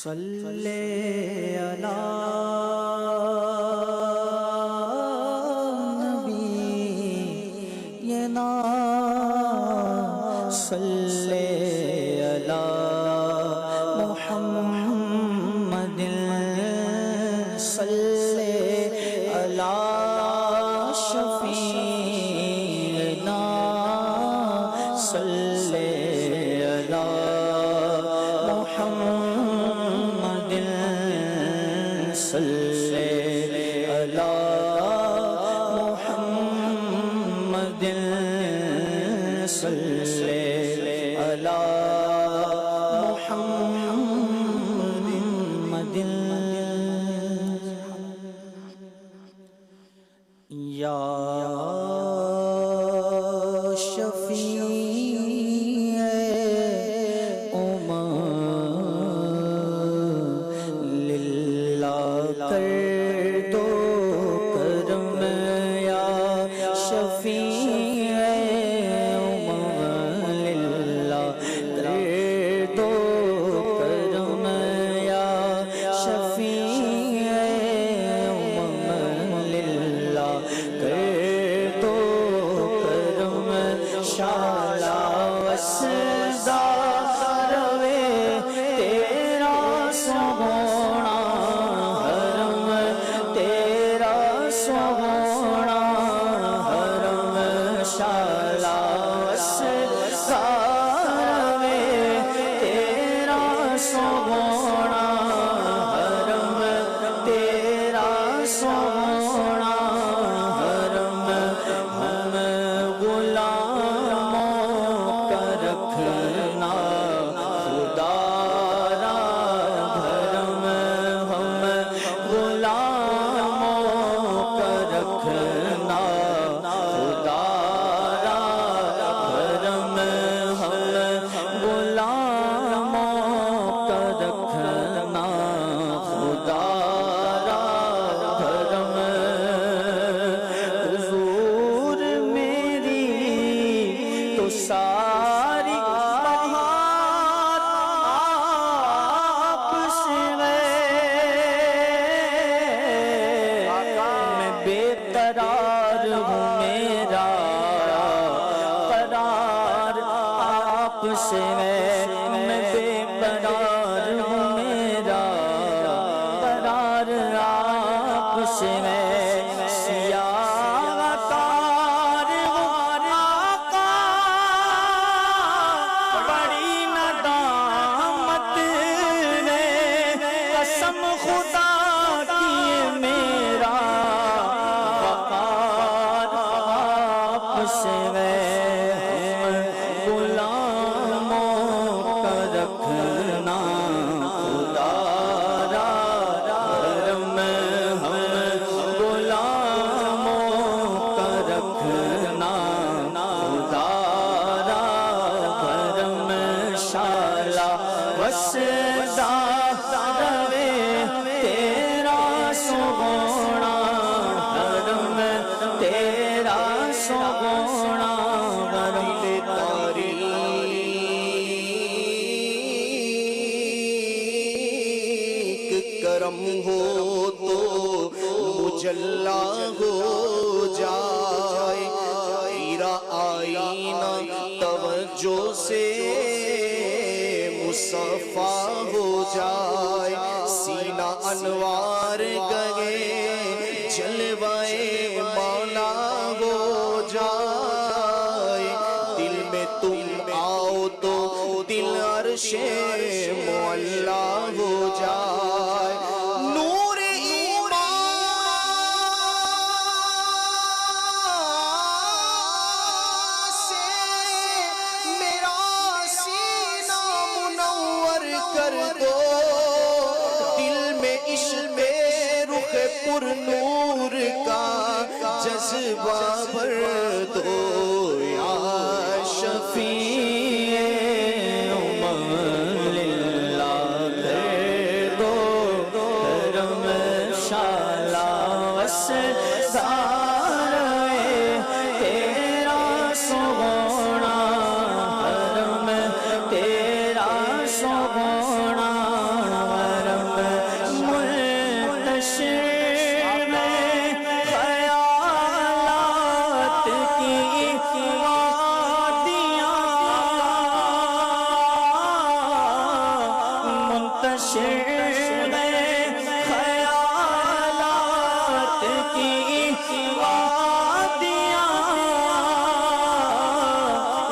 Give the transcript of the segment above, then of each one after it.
صلی علی نبینا صلی علی محمد صلی علی شفیعنا صلی علی محمد صلی علی محمد صلی علی محمد یا شفیع کر دو کرم یا شفیع للہ کر دو کرم یا شفیع للہ کر دو کرم شالا وسدا روے تیرا سونا سونا حرم شالا وسارے تیرا سونا حرم تیرا سونا حرم ہم غلاموں کا رکھنا خدا را بھرم ہم غلاموں رکھنا خدا را بھرم ہم غلاموں کا رکھنا خدا را بھرم حضور میری تو ساری بہار آپ سے بے قرار ہوں میرا قرار آپ سے ہے میں بے قرار ہوں میرا قرار آپ سے ہے سیاہ کار آقا بڑی ندامت ہے قسم خدا کی میرا سے غلاموں کا رکھنا خدا را بھرم ہم غلاموں کا رکھنا خدا را بھرم شالا وسدا روے تیرا سونا حرم تیرا سونا غرم تاریک کرم ہو تو مجلا ہو جائے تیرا آئینہ توجہ سے مصفا ہو جائے سینہ انوار گئے جلوائے مولا ہو جائے دل میں تم آؤ تو دل عرش معلا ہو جائے نور ایمان سے میرا سینہ منور کر دو دل میں عشق رخ پر نور کا جذبہ بھر دو یا شفیع للہ کر دو کرم شالا وسدا تیرا سونا حرم تیرا سونا منتشر گئے خیالات کی وادیاں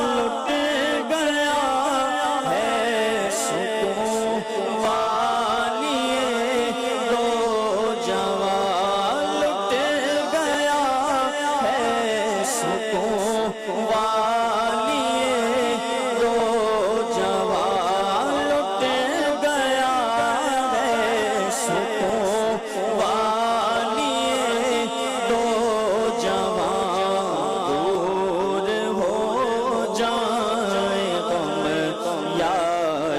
لٹ گیا ہے سکون والی دو جوان لٹ گیا ہے سکون والی دو جوان لٹ گیا ہے سکون والی دو جوان دور ہو جائے غم یا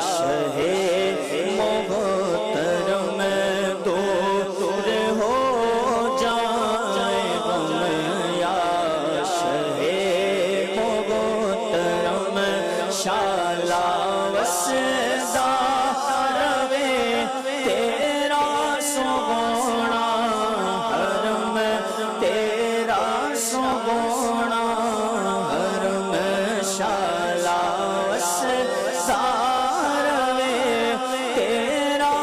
شہ محترم دور ہو جائے غم یا شہ محترم شالا وسدا روے تیرا سونا حرم تیرا سونا حرم شالا وسدا روے تیرا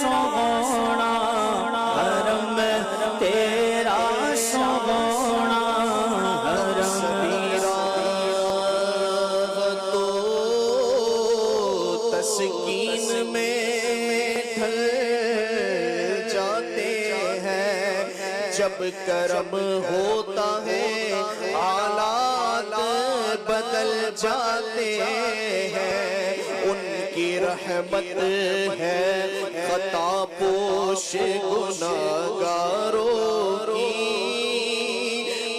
سونا حرم تیرا سونا حرم تو تسکین میں ڈھل جاتے ہیں جب کرم ہوتا ہے حالات بدل جاتے ہیں ان کی رحمت ہے خطا پوش گناہگاروں کی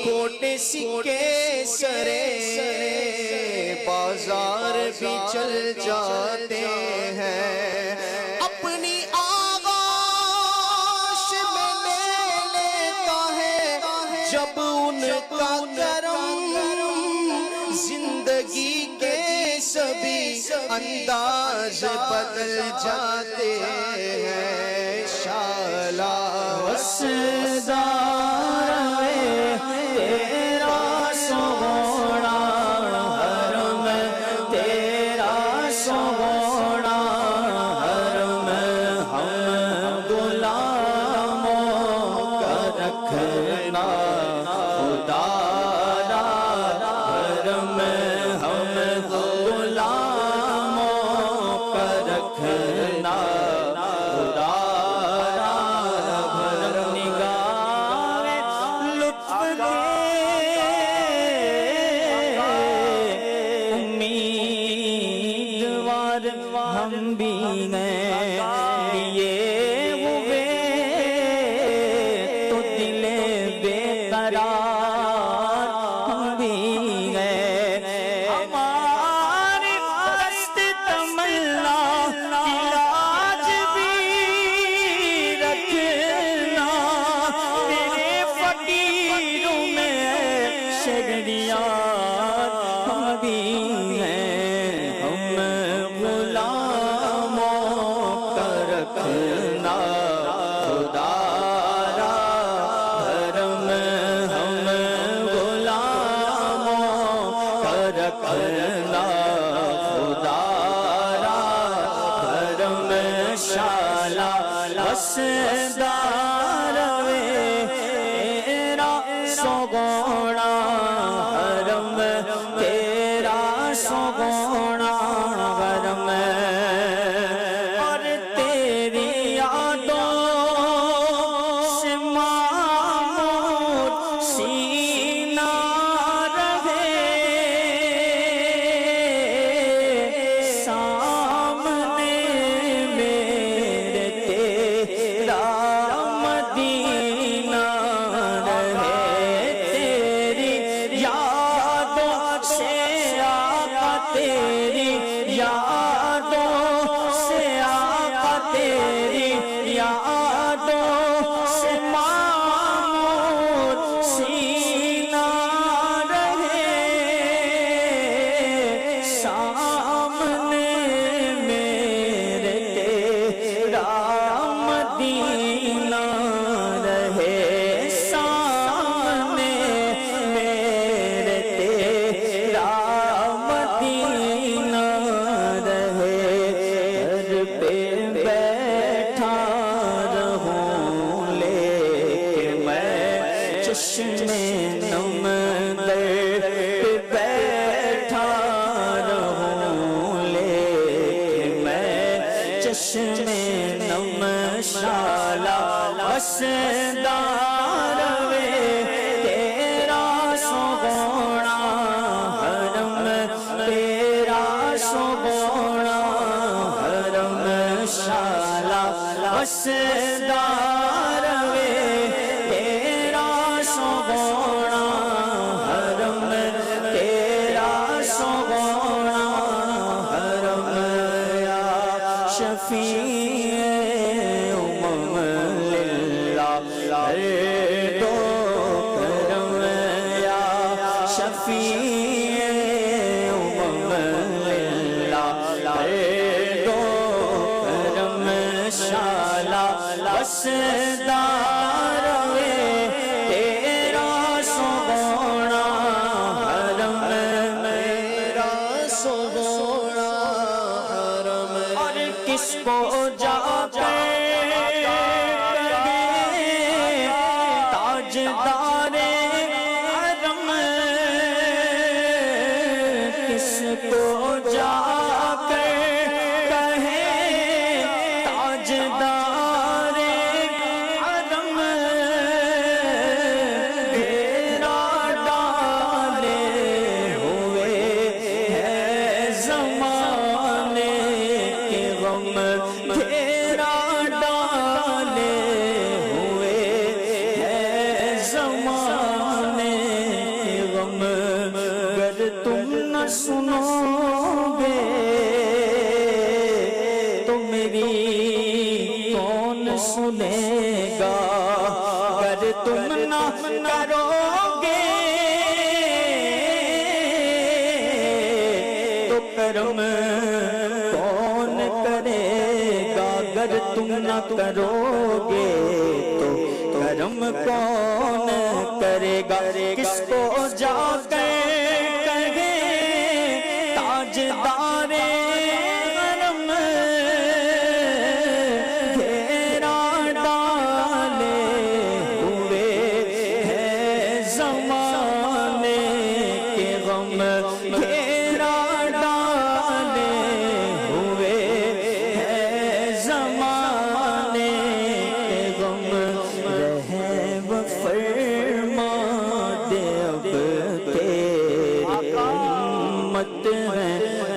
کھوٹے سکے سرے بازار بھی چل جاتے ہیں اپنی آغوش میں لے لیتا ہے جب ان کا کرم زندگی کے سبھی انداز بدل جاتے ہیں شالا وسدا روے تیرا سونا حرم تیرا سونا حرم ہم غلاموں کا رکھنا خدا را حرم ہم غلاموں کا رکھنا خدا را بھرم نگاہ لطف دے امیدوار ہم بھی ہیں لیے ہوئے تو دل بے قرار ہم بھی ہیں ہماری دست تمنا علاج بھی رکھنا تیرے فقیروں میں شہریار ہم بھی ہیں ہم غلاموں کا رکھنا خدا را حرم ہم غلاموں کا رکھنا خدا را حرم شالا وسدا روے تیرا سونا حرم تیرا سونا حرم اور تیری یادوں سے معمور سینہ رہے سامنے میرے تیرا نمشالا وسدار وے تیرا سونا حرم تیرا سونا حرم شالا وسدار وے تیرا سونا حرم تیرا سونا حرم یا شفیع امم للہ ہر دو کرم یا شفیع امم للہ ہر دو کرم شالا وسدار وے تیرا سونا حرم میرا سونا حرم اور کس کو جا کر تاجدار حرم کس کو جا کر کہے تاجدار حرم گھیرا ڈالے ہوئے ہے زمانے کے غم گھیرا ڈالے ہوئے ہے زمانے کے غم گر تم نہ سنو گے تو میری کون سنے گا گر تم نہ کرو گے تو کرم کون کرے گا گر تم نہ کرو گے تو کرم کون کرے گا کس کو جا کر کہے تاجدار حرم گھیرا ڈالے ہوئے ہے زمانے کے غم گھیرا ڈالے ہوئے ہے زمانے کے غم رہے وہ فرما دے اب تیری امت ہے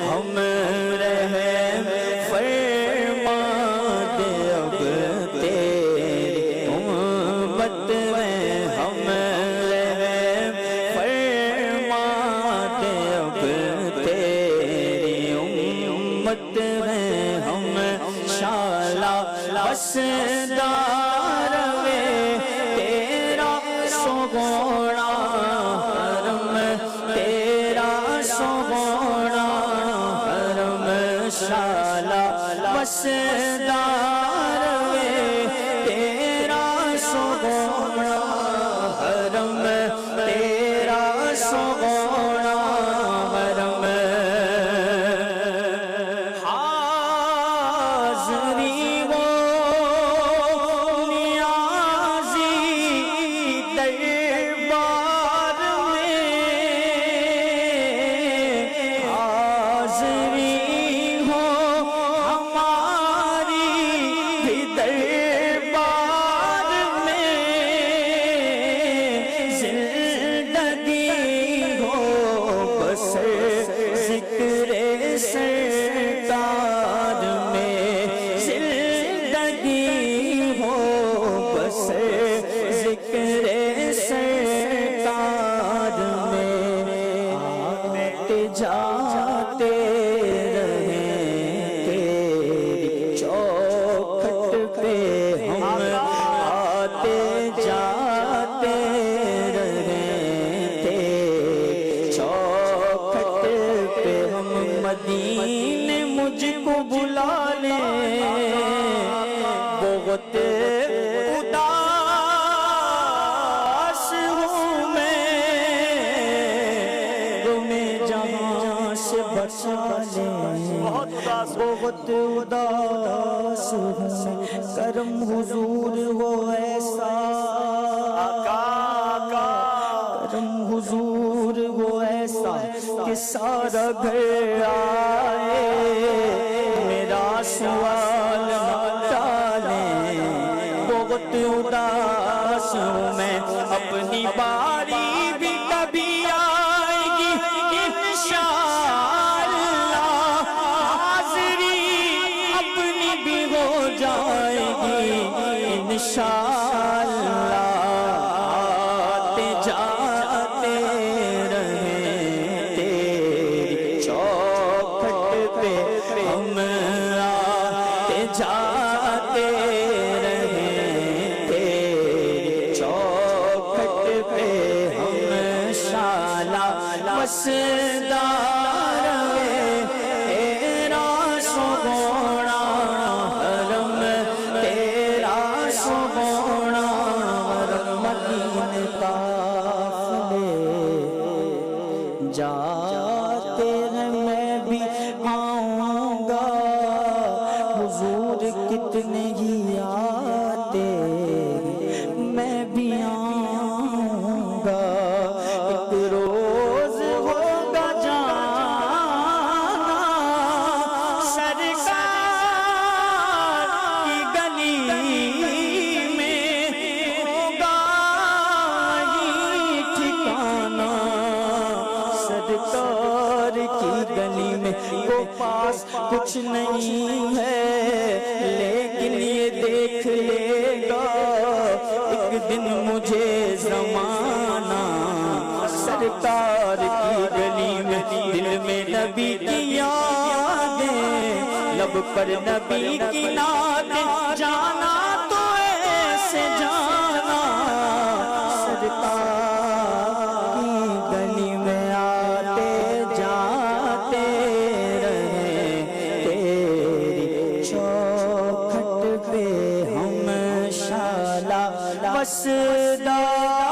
ہم رہے فرما دے اب تیری امت ہے ہم رہے فرما دے اب تیری امت ہے ہم شالا وسدار وے تیرا سونا حرم تیرا سونا حرم شالا وسدار وے تیرا سونا حرم تیرا سونا حرم حاضری وہ نیازی دربار میں حاضری ہو ہماری بھی دربار میں زندگی ہو بس ذکر سرکار میں زندگی ہو بس ذکر سرکار میں آتے جاتے رہیں تیری چوکھٹ پہ ہم آتے جاتے رہیں تیری چوکھٹ پہ ہم مدینے مجھ کو بلا لیں بہت اداس ہوں میں تمہیں جہاں سے بچا لیں بہت اداس ہوں کرم حضور وہ ایسا کرم حضور وہ ایسا کہ سارا گھر آئے میرا سوال نہ انشاءاللہ آتے جاتے رہیں تیری چوکھٹ پہ ہم آتے جاتے رہیں تیری چوکھٹ پہ ہم شالا وسدار تیرا سونا حرم تیرا سونا مدینے قافلے جاتے ہیں میں بھی آؤں گا حضور کتنے ہی آتے میں بھی آؤں گا ایک روز ہوگا جانا سرکار کی گلی میں ہوگا وہی ٹھکانا سرکار کی گلی میں وہ پاس کچھ نہیں ہے لیکن یہ دیکھ لے گا ایک دن مجھے زمانہ سرکار کی گلی میں دل میں نبی کی یادیں لب پر نبی کی نعتیں جانا تو ایسے جانا سرکار کی گلی میں آتے جاتے رہیں تیری چوکھٹ پہ ہم شالا وسدار